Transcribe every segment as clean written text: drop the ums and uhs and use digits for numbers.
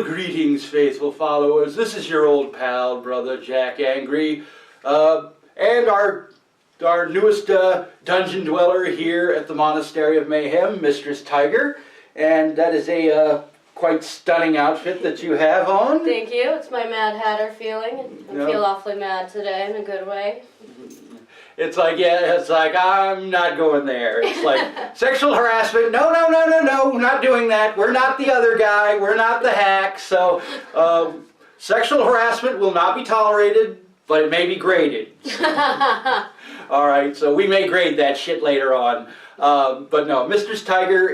greetings, faithful followers. This is your old pal, Brother Jack Angry, and our newest dungeon dweller here at the Monastery of Mayhem, Mistress Steiger. And that is a quite stunning outfit that you have on. Thank you. It's my Mad Hatter feeling. I feel awfully mad today in a good way. It's like, yeah, it's like, I'm not going there. It's like, sexual harassment, no, not doing that. We're not the other guy, we're not the hack. So, sexual harassment will not be tolerated, but it may be graded. All right, so we may grade that shit later on. But no, Mistress Steiger,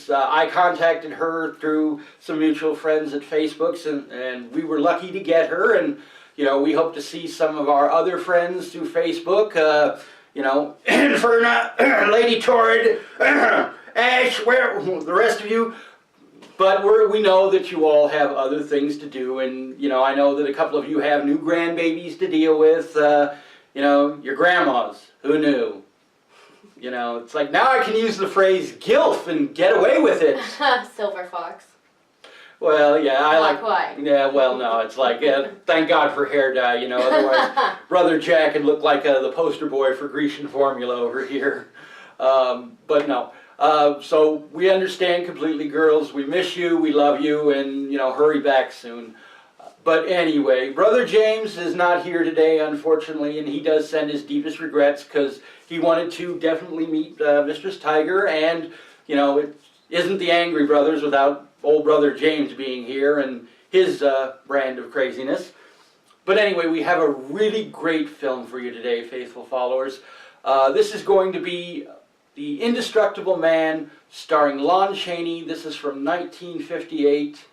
I contacted her through some mutual friends at Facebook's, and we were lucky to get her, and you know, we hope to see some of our other friends through Facebook, you know, Inferna, Lady Torrid, Ash, where the rest of you. But we know that you all have other things to do, and, you know, I know that a couple of you have new grandbabies to deal with, you know, your grandmas, who knew? You know, it's like, now I can use the phrase gilf and get away with it. Silver fox. Well, yeah, I Not quite. Yeah, well, no, it's like, thank God for hair dye, you know, otherwise Brother Jack would look like the poster boy for Grecian formula over here. But no, so we understand completely, girls. We miss you, we love you, and, you know, hurry back soon. But anyway, Brother James is not here today, unfortunately, and he does send his deepest regrets because he wanted to definitely meet Mistress Steiger, and, you know, it isn't the Angry Brothers without old Brother James being here and his brand of craziness. But anyway, we have a really great film for you today, faithful followers. This is going to be The Indestructible Man, starring Lon Chaney. This is from 1958.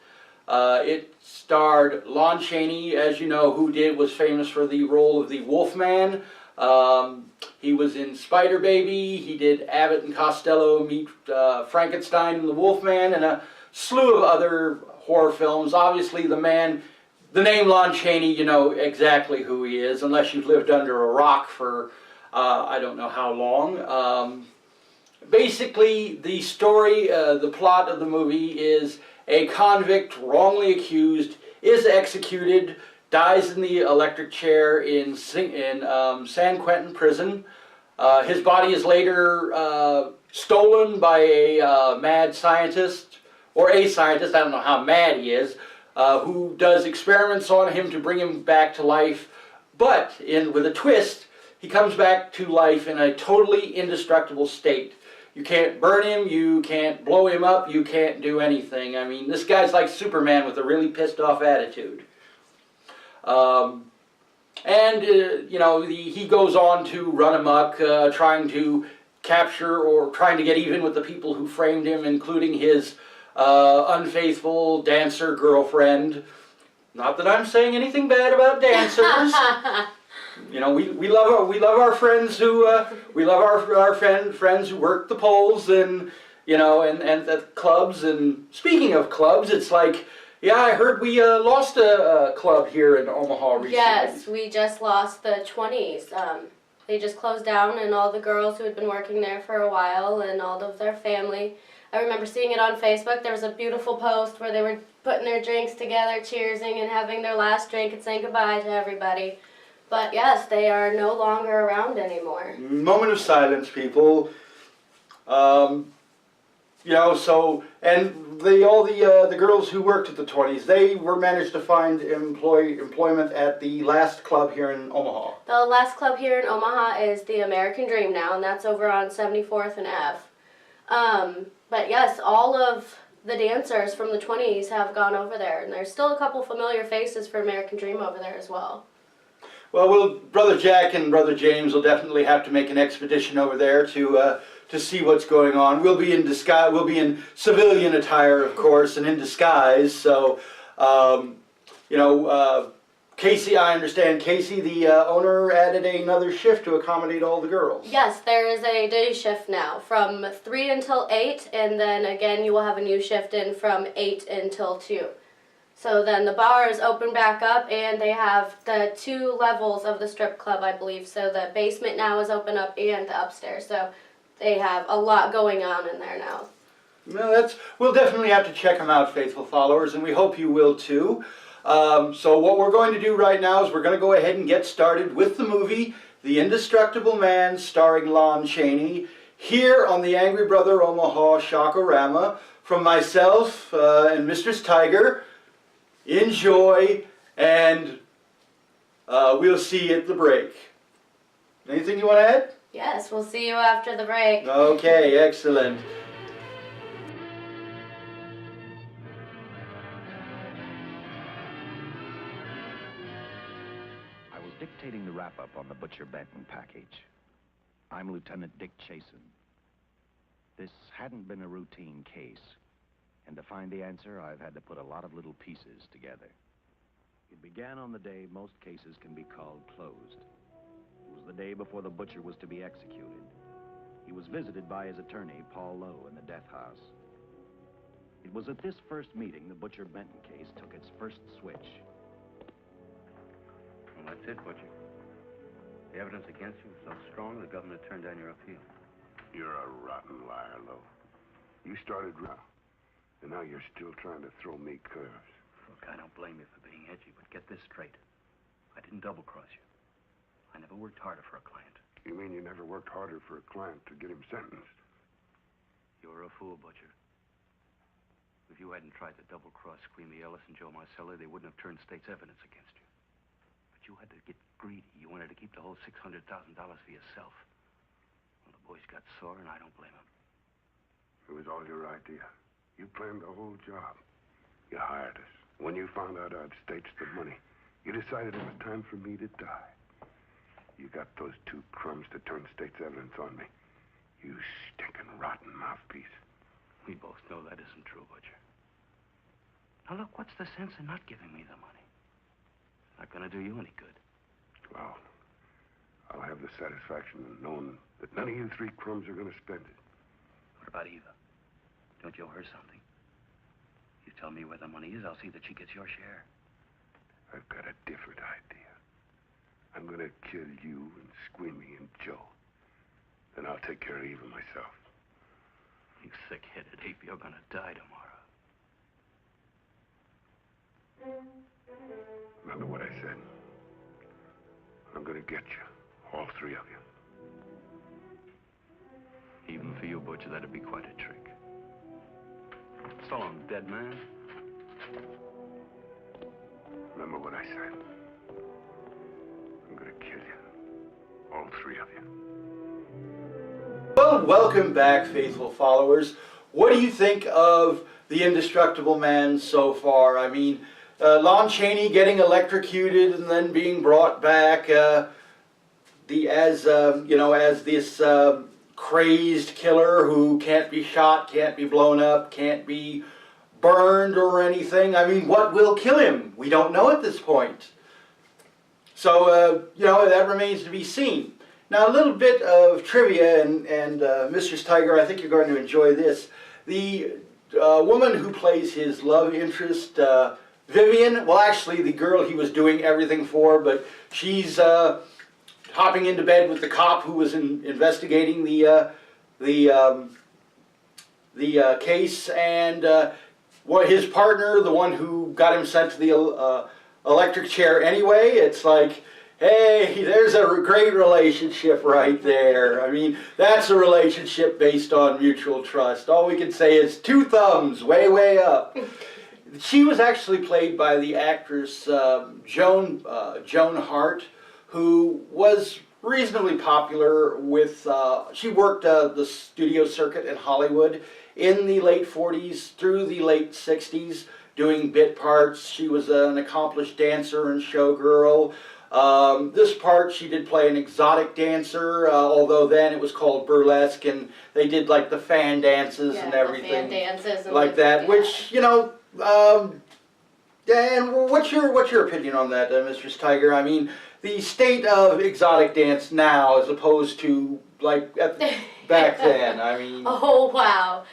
It starred Lon Chaney, as you know, was famous for the role of the Wolfman. He was in Spider Baby. He did Abbott and Costello Meet Frankenstein and the Wolfman, and a slew of other horror films. Obviously, the name Lon Chaney, you know exactly who he is, unless you've lived under a rock for I don't know how long. Basically, the story, the plot of the movie is a convict wrongly accused is executed, dies in the electric chair in San Quentin prison. His body is later stolen by a mad scientist, or a scientist, I don't know how mad he is, who does experiments on him to bring him back to life. But, with a twist, he comes back to life in a totally indestructible state. You can't burn him, you can't blow him up, you can't do anything. I mean, this guy's like Superman with a really pissed off attitude. You know, he goes on to run amok, trying to capture or trying to get even with the people who framed him, including his unfaithful dancer girlfriend. Not that I'm saying anything bad about dancers. You know, we love our friends who we love our friends who work the poles and, you know, and at clubs. And speaking of clubs, it's like, yeah, I heard we lost a club here in Omaha recently. Yes, we just lost the 20s. They just closed down, and all the girls who had been working there for a while and all of their family. I remember seeing it on Facebook. There was a beautiful post where they were putting their drinks together, cheersing and having their last drink and saying goodbye to everybody. But yes, they are no longer around anymore. Moment of silence, people. You know, so, and all the girls who worked at the 20s, they were managed to find employment at the last club here in Omaha. The last club here in Omaha is the American Dream now, and that's over on 74th and F. But yes, all of the dancers from the 20s have gone over there, and there's still a couple familiar faces for American Dream over there as well. Well, Brother Jack and Brother James will definitely have to make an expedition over there to see what's going on. We'll be in disguise. We'll be in civilian attire, of course, and in disguise. So, you know, Casey, I understand Casey, the owner, added another shift to accommodate all the girls. Yes, there is a day shift now from 3 until 8, and then again you will have a new shift in from 8 until 2. So then the bar is open back up, and they have the 2 levels of the strip club, I believe. So the basement now is open up and the upstairs. So they have a lot going on in there now. Well, we'll definitely have to check them out, faithful followers, and we hope you will too. So what we're going to do right now is we're going to go ahead and get started with the movie The Indestructible Man, starring Lon Chaney, here on the Angry Brother Omaha Rama, from myself and Mistress Steiger. Enjoy, and we'll see you at the break. Anything you want to add? Yes, we'll see you after the break. Okay, excellent. I was dictating the wrap-up on the Butcher Benton package. I'm Lieutenant Dick Chasen. This hadn't been a routine case, and to find the answer, I've had to put a lot of little pieces together. It began on the day most cases can be called closed. It was the day before the butcher was to be executed. He was visited by his attorney, Paul Lowe, in the death house. It was at this first meeting the Butcher Benton case took its first switch. Well, that's it, Butcher. The evidence against you was so strong, the governor turned down your appeal. You're a rotten liar, Lowe. You started Rama, and now you're still trying to throw me curves. Look, I don't blame you for being edgy, but get this straight. I didn't double-cross you. I never worked harder for a client. You mean you never worked harder for a client to get him sentenced? You're a fool, Butcher. If you hadn't tried to double-cross Screamy Ellis and Joe Marcelli, they wouldn't have turned state's evidence against you. But you had to get greedy. You wanted to keep the whole $600,000 for yourself. Well, the boys got sore, and I don't blame them. It was all your idea. You planned the whole job. You hired us. When you found out I'd staged the money, you decided it was time for me to die. You got those two crumbs to turn state's evidence on me. You stinking rotten mouthpiece. We both know that isn't true, Butcher. Now, look, what's the sense in not giving me the money? It's not going to do you any good. Well, I'll have the satisfaction of knowing that none of you three crumbs are going to spend it. What about Eva? Don't you owe her something? You tell me where the money is, I'll see that she gets your share. I've got a different idea. I'm going to kill you and Squeamy and Joe. Then I'll take care of Eva myself. You thick-headed ape, you're going to die tomorrow. Remember what I said. I'm going to get you, all three of you. Even for you, Butcher, that'd be quite a trick. So long, dead man. Remember what I said. I'm going to kill you, all three of you. Well, welcome back, faithful followers. What do you think of The Indestructible Man so far? I mean, Lon Chaney getting electrocuted and then being brought back as this crazed killer who can't be shot, can't be blown up, can't be burned or anything. I mean, what will kill him? We don't know at this point. So, that remains to be seen. Now, a little bit of trivia, and Mr. Steiger, I think you're going to enjoy this. The woman who plays his love interest, Vivian, well, actually, the girl he was doing everything for, but she's hopping into bed with the cop who was investigating the case, and what his partner, the one who got him sent to the electric chair anyway. It's like, hey, there's a great relationship right there. I mean, that's a relationship based on mutual trust. All we can say is two thumbs, way, way up. She was actually played by the actress Joan Hart, who was reasonably popular with, she worked the studio circuit in Hollywood in the late 40s through the late 60s, doing bit parts. She was an accomplished dancer and showgirl. This part she did play an exotic dancer, although then it was called burlesque, and they did like the fan dances and everything, the fan dances and like that. Which Dan, what's your opinion on that, Mr. Steiger? I mean, the state of exotic dance now, as opposed to like back then. I mean. Oh wow,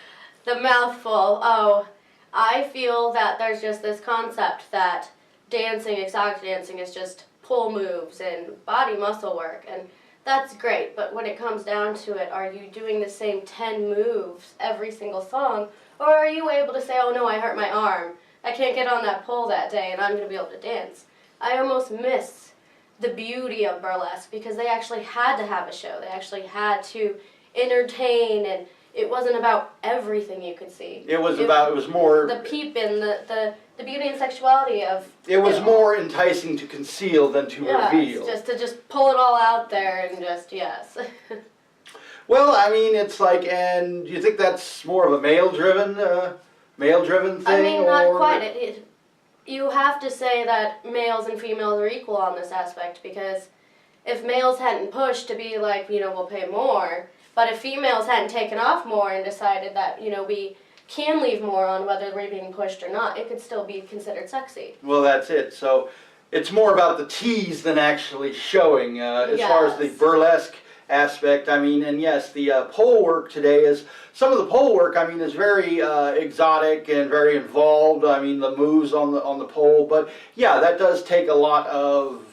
the mouthful. Oh, I feel that there's just this concept that dancing, exotic dancing, is just pull moves and body muscle work, and that's great, but when it comes down to it, are you doing the same 10 moves every single song, Or are you able to say, oh no, I hurt my arm, I can't get on that pole that day and I'm going to be able to dance? I almost miss the beauty of burlesque because they actually had to have a show. They actually had to entertain, and it wasn't about everything you could see. It was more... The peeping, the beauty and sexuality of... It was more enticing to conceal than to reveal. Just pull it all out there and just, yes. Well, I mean, it's like, and do you think that's more of a male-driven thing? I mean, not quite. You have to say that males and females are equal on this aspect, because if males hadn't pushed to be like, we'll pay more, but if females hadn't taken off more and decided that, we can leave more on whether we're being pushed or not, it could still be considered sexy. Well, that's it. So it's more about the tease than actually showing. As far as the burlesque aspect, I mean, and yes, the pole work today is, some of the pole work, I mean, is very exotic and very involved. I mean, the moves on the pole, but yeah, that does take a lot of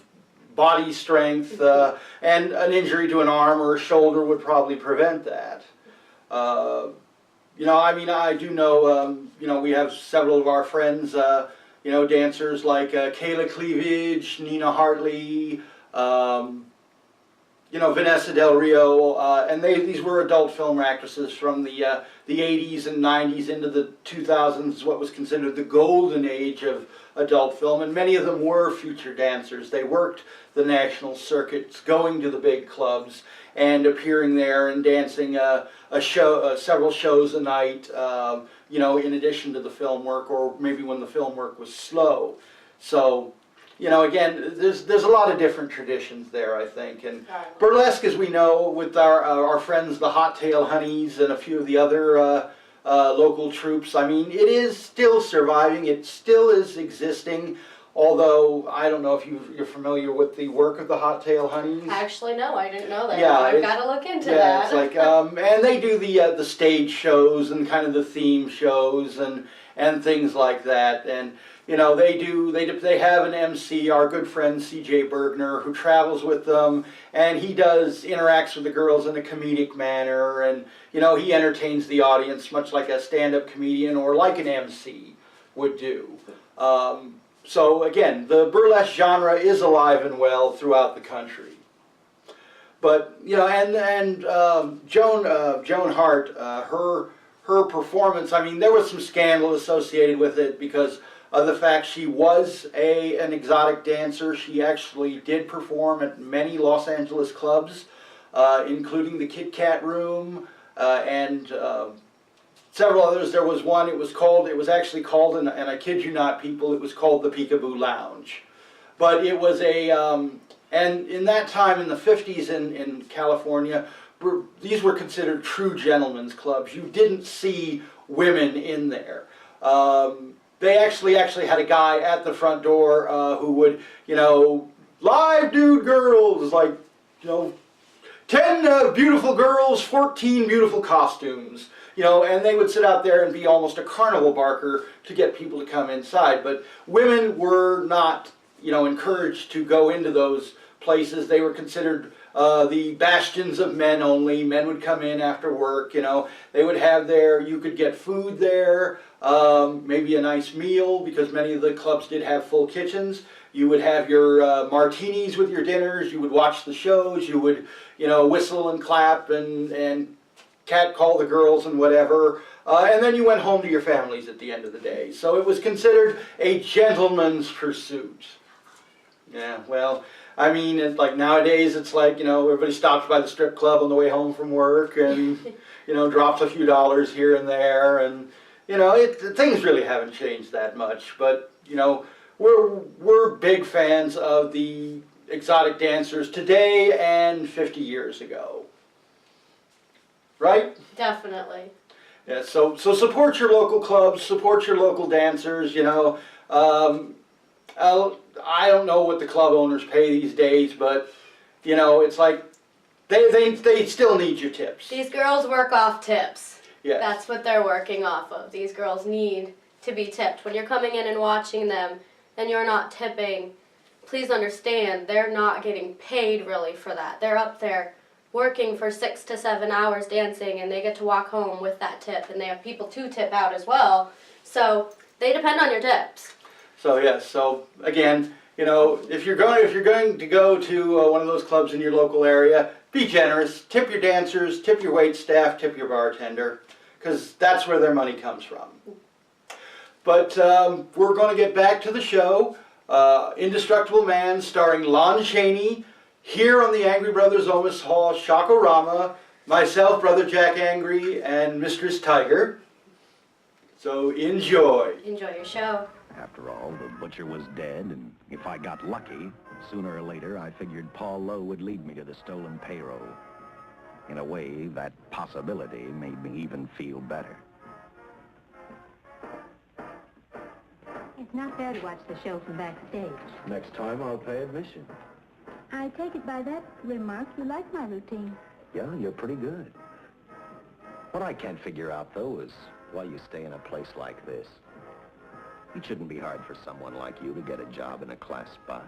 body strength, and an injury to an arm or a shoulder would probably prevent that. I mean, I do know, we have several of our friends, dancers like Kayla Cleavage, Nina Hartley, Vanessa Del Rio, and these were adult film actresses from the 80s and 90s into the 2000s, what was considered the golden age of adult film, and many of them were future dancers. They worked the national circuits, going to the big clubs and appearing there and dancing several shows a night, in addition to the film work, or maybe when the film work was slow. So, again, there's a lot of different traditions there, I think. And burlesque, as we know, with our friends, the Hot Tail Honeys, and a few of the other local troops, I mean, it is still surviving. It still is existing. Although, I don't know if you're familiar with the work of the Hot Tail Honeys. Actually, no, I didn't know that. Yeah, I've got to look into that. Yeah, it's like, and they do the stage shows and kind of the theme shows and things like that. And they have an MC, our good friend C.J. Bergner, who travels with them, and he interacts with the girls in a comedic manner, and he entertains the audience much like a stand-up comedian or like an MC would do. So again, the burlesque genre is alive and well throughout the country. But Joan Hart, her performance, I mean, there was some scandal associated with it because of the fact she was an exotic dancer. She actually did perform at many Los Angeles clubs, including the Kit Kat Room and several others. There was one, it was actually called, and I kid you not, people, it was called the Peekaboo Lounge. But it was and in that time, in the 50s in California, these were considered true gentlemen's clubs. You didn't see women in there. They actually had a guy at the front door who would, live nude girls, like, 10 beautiful girls, 14 beautiful costumes, and they would sit out there and be almost a carnival barker to get people to come inside. But women were not, encouraged to go into those places. They were considered the bastions of men only. Men would come in after work, they would have you could get food there, maybe a nice meal, because many of the clubs did have full kitchens. You would have your martinis with your dinners, you would watch the shows, you would, whistle and clap and catcall the girls and whatever, and then you went home to your families at the end of the day. So it was considered a gentleman's pursuit. Yeah, well, I mean, it's like nowadays it's like, everybody stops by the strip club on the way home from work and, drops a few dollars here and there, and, things really haven't changed that much. But, we're big fans of the exotic dancers today and 50 years ago. Right? Definitely. Yeah, so support your local clubs, support your local dancers, I don't know what the club owners pay these days, but, it's like they still need your tips. These girls work off tips. Yes. That's what they're working off of. These girls need to be tipped. When you're coming in and watching them and you're not tipping, please understand they're not getting paid really for that. They're up there working for 6 to 7 hours dancing, and they get to walk home with that tip, and they have people to tip out as well. So they depend on your tips. So yes, so again, you know, if you're going to go to one of those clubs in your local area, be generous. Tip your dancers, tip your wait staff, tip your bartender, because that's where their money comes from. But we're going to get back to the show. Indestructible Man, starring Lon Chaney, here on the Angry Brothers Omaha Shaka Rama, myself, Brother Jack Angry, and Mistress Steiger. So enjoy. Enjoy your show. After all, the butcher was dead, and if I got lucky, sooner or later I figured Paul Lowe would lead me to the stolen payroll. In a way, that possibility made me even feel better. It's not fair to watch the show from backstage. Next time I'll pay admission. I take it by that remark you like my routine. Yeah, you're pretty good. What I can't figure out, though, is why you stay in a place like this. It shouldn't be hard for someone like you to get a job in a class spot.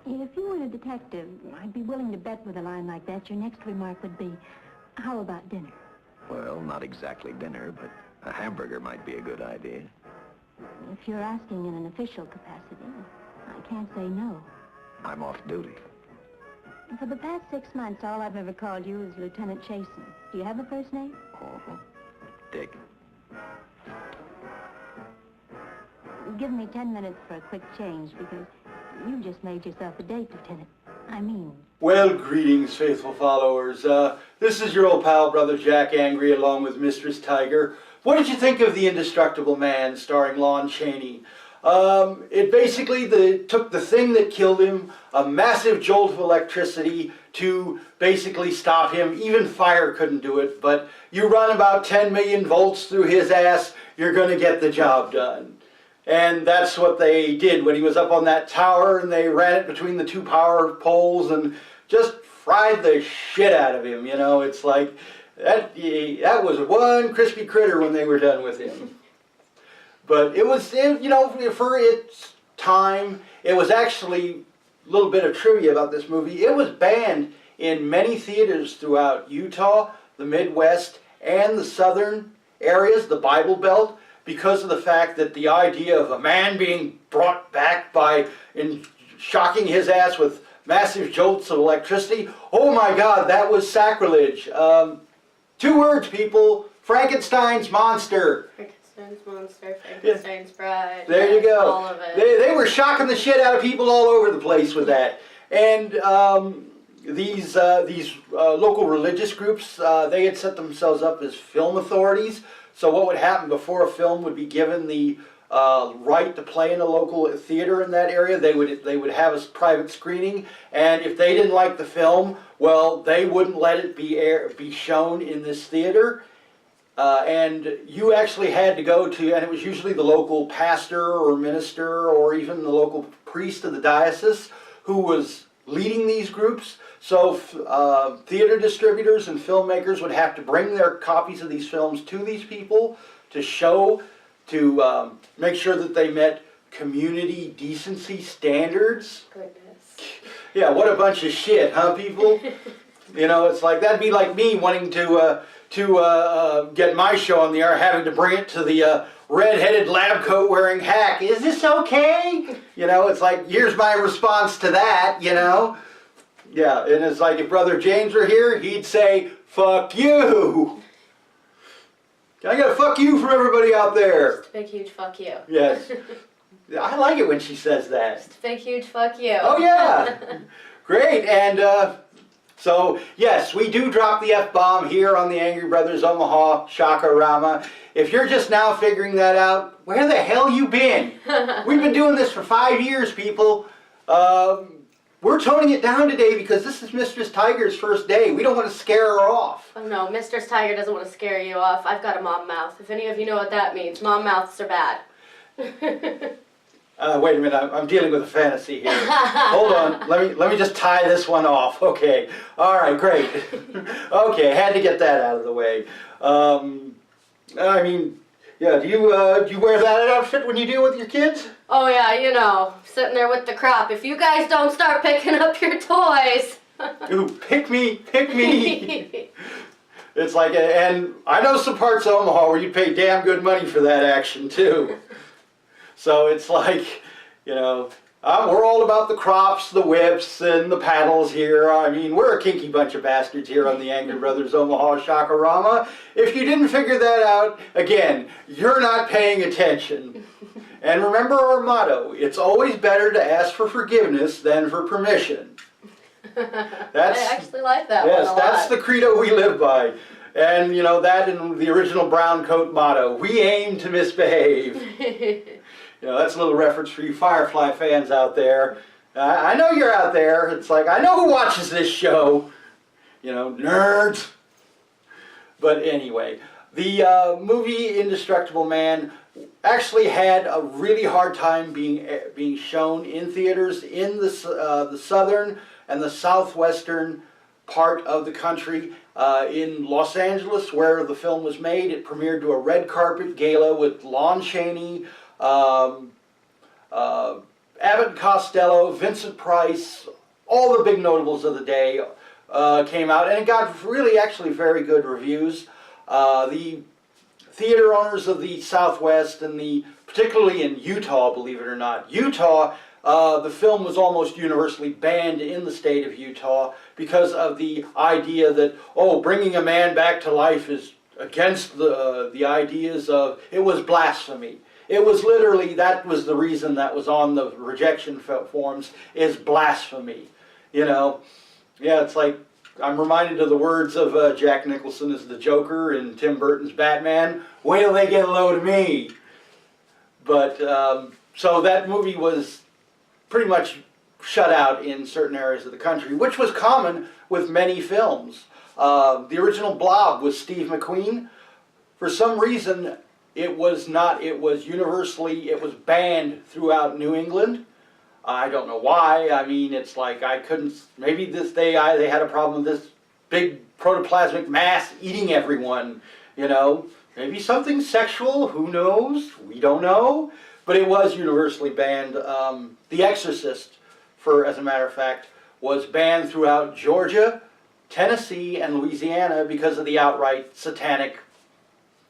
If you were a detective, I'd be willing to bet with a line like that your next remark would be, how about dinner? Well, not exactly dinner, but a hamburger might be a good idea. If you're asking in an official capacity, I can't say no. I'm off duty. For the past 6 months, all I've ever called you is Lieutenant Chasen. Do you have a first name? Uh-huh. Dick. Give me 10 minutes for a quick change, because you just made yourself a date, Lieutenant. I mean... Well, greetings, faithful followers. This is your old pal, Brother Jack Angry, along with Mistress Steiger. What did you think of The Indestructible Man, starring Lon Chaney? It basically took the thing that killed him, a massive jolt of electricity, to basically stop him. Even fire couldn't do it, but you run about 10 million volts through his ass, you're going to get the job done. And that's what they did when he was up on that tower, and they ran it between the 2 power poles and just fried the shit out of him. You know, it's like, that was one crispy critter when they were done with him. But it was, you know, for its time, it was actually a little bit of trivia about this movie. It was banned in many theaters throughout Utah, the Midwest, and the southern areas, the Bible Belt, because of the fact that the idea of a man being brought back by shocking his ass with massive jolts of electricity, oh my God, that was sacrilege. 2 words, people, Frankenstein's monster. Frankenstein's monster, Frankenstein's bride. There you go. All of it. They were shocking the shit out of people all over the place with that. And these local religious groups, they had set themselves up as film authorities. So what would happen before a film would be given the right to play in a local theater in that area, they would have a private screening, and if they didn't like the film, well, they wouldn't let it be shown in this theater. And you actually had to go to, and it was usually the local pastor or minister or even the local priest of the diocese who was leading these groups. So theater distributors and filmmakers would have to bring their copies of these films to these people to show, to make sure that they met community decency standards. Goodness. Yeah, what a bunch of shit, huh, people? You know, it's like, that'd be like me wanting to get my show on the air, having to bring it to the red-headed lab coat wearing hack. Is this okay? You know, it's like, here's my response to that, you know? Yeah, and it's like if Brother James were here, he'd say, fuck you. I got a fuck you from everybody out there. Just a big, huge fuck you. Yes. I like it when she says that. Just a big, huge fuck you. Oh, yeah. Great. And so, yes, we do drop the F-bomb here on the Angry Brothers Omaha Shaka Rama. If you're just now figuring that out, where the hell you been? We've been doing this for 5 years, people. We're toning it down today because this is Mistress Steiger's first day. We don't want to scare her off. Oh no, Mr. Steiger doesn't want to scare you off. I've got a mom mouth. If any of you know what that means, mom mouths are bad. Wait a minute, I'm dealing with a fantasy here. Hold on, let me just tie this one off. Okay, all right, great. Okay, I had to get that out of the way. I mean, yeah, do you wear that outfit when you deal with your kids? Oh yeah, you know, sitting there with the crop. If you guys don't start picking up your toys. Ooh, pick me, pick me. It's like, and I know some parts of Omaha where you pay damn good money for that action too. So it's like, you know, we're all about the crops, the whips, and the paddles here. I mean, we're a kinky bunch of bastards here on the Angry Brothers Omaha Shaka Rama. If you didn't figure that out, again, you're not paying attention. And remember our motto, it's always better to ask for forgiveness than for permission. That's, I actually like that one a lot. Yes, that's the credo we live by. And, you know, that and the original brown coat motto, we aim to misbehave. You know, that's a little reference for you Firefly fans out there. I know you're out there. It's like, I know who watches this show. You know, nerds. But anyway, the movie Indestructible Man actually had a really hard time being shown in theaters in the southern and the southwestern part of the country. In Los Angeles, where the film was made, it premiered to a red carpet gala with Lon Chaney, Abbott and Costello, Vincent Price, all the big notables of the day came out, and it got really actually very good reviews. The theater owners of the Southwest, and particularly in Utah, believe it or not, Utah, the film was almost universally banned in the state of Utah because of the idea that, oh, bringing a man back to life is against the ideas of, it was blasphemy. It was literally, that was the reason that was on the rejection forms, is blasphemy. You know, yeah, it's like, I'm reminded of the words of Jack Nicholson as the Joker in Tim Burton's Batman, wait till they get a load of me. But, so that movie was pretty much shut out in certain areas of the country, which was common with many films. The original Blob was Steve McQueen. For some reason, it was universally, it was banned throughout New England. I don't know why. I mean, it's like maybe they had a problem with this big protoplasmic mass eating everyone, you know. Maybe something sexual, who knows? We don't know. But it was universally banned. The Exorcist, as a matter of fact, was banned throughout Georgia, Tennessee, and Louisiana because of the outright satanic,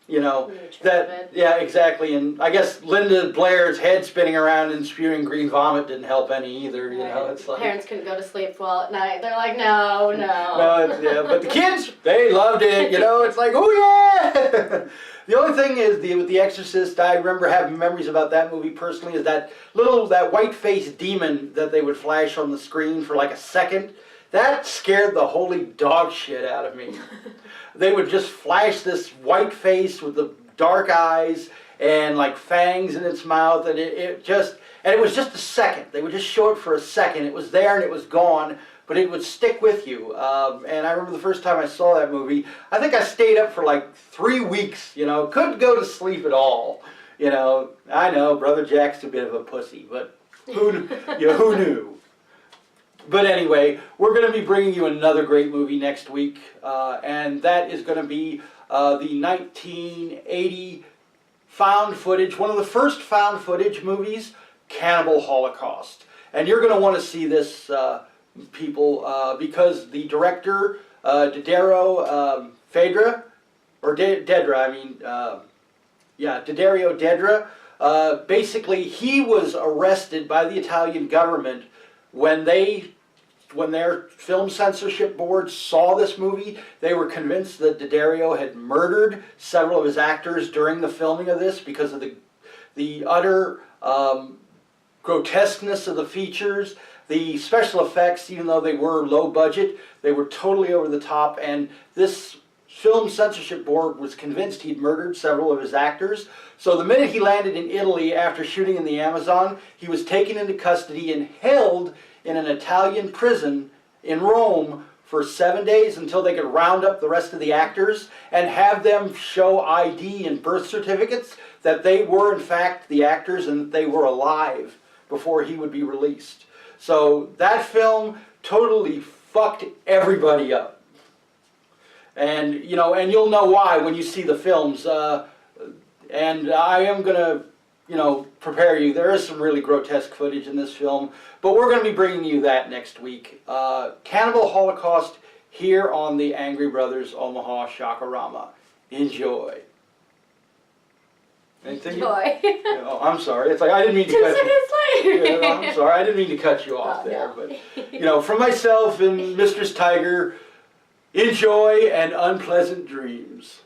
you know, yeah, exactly. And I guess Linda Blair's head spinning around and spewing green vomit didn't help any either, you know. It's like, parents couldn't go to sleep well at night. They're like, no. No, yeah, but the kids, they loved it, you know. It's like, oh yeah. The only thing is, with The Exorcist, I remember having memories about that movie personally, is that white-faced demon that they would flash on the screen for like a second. That scared the holy dog shit out of me. They would just flash this white face with the dark eyes and like fangs in its mouth, and it was just a second. They would just show it for a second. It was there and it was gone, but it would stick with you. And I remember the first time I saw that movie, I think I stayed up for like 3 weeks, you know, couldn't go to sleep at all. You know, I know, Brother Jack's a bit of a pussy, but who knew? But anyway, we're going to be bringing you another great movie next week, and that is going to be the 1980 found footage, one of the first found footage movies, Cannibal Holocaust. And you're going to want to see this, people, because the director, Didario Fedra, or Dedra, I mean, yeah, Didario Dedra, basically he was arrested by the Italian government when their film censorship board saw this movie. They were convinced that Didario had murdered several of his actors during the filming of this because of the utter grotesqueness of the features. The special effects, even though they were low budget, they were totally over the top, and this film censorship board was convinced he'd murdered several of his actors. So the minute he landed in Italy after shooting in the Amazon, he was taken into custody and held in an Italian prison in Rome for 7 days until they could round up the rest of the actors and have them show ID and birth certificates that they were in fact the actors and that they were alive before he would be released. So that film totally fucked everybody up. And, you know, and you'll know why when you see the films. And I am going to you know, prepare you. There is some really grotesque footage in this film, but we're going to be bringing you that next week. Cannibal Holocaust here on the Angry Brothers Omaha Shakarama. Enjoy. Anything? Enjoy. Oh, I'm sorry. It's like I didn't mean to 2 cut you. seconds later. Yeah, I'm sorry. I didn't mean to cut you off Oh, there, no. but you know, from myself and Mistress Steiger, enjoy and unpleasant dreams.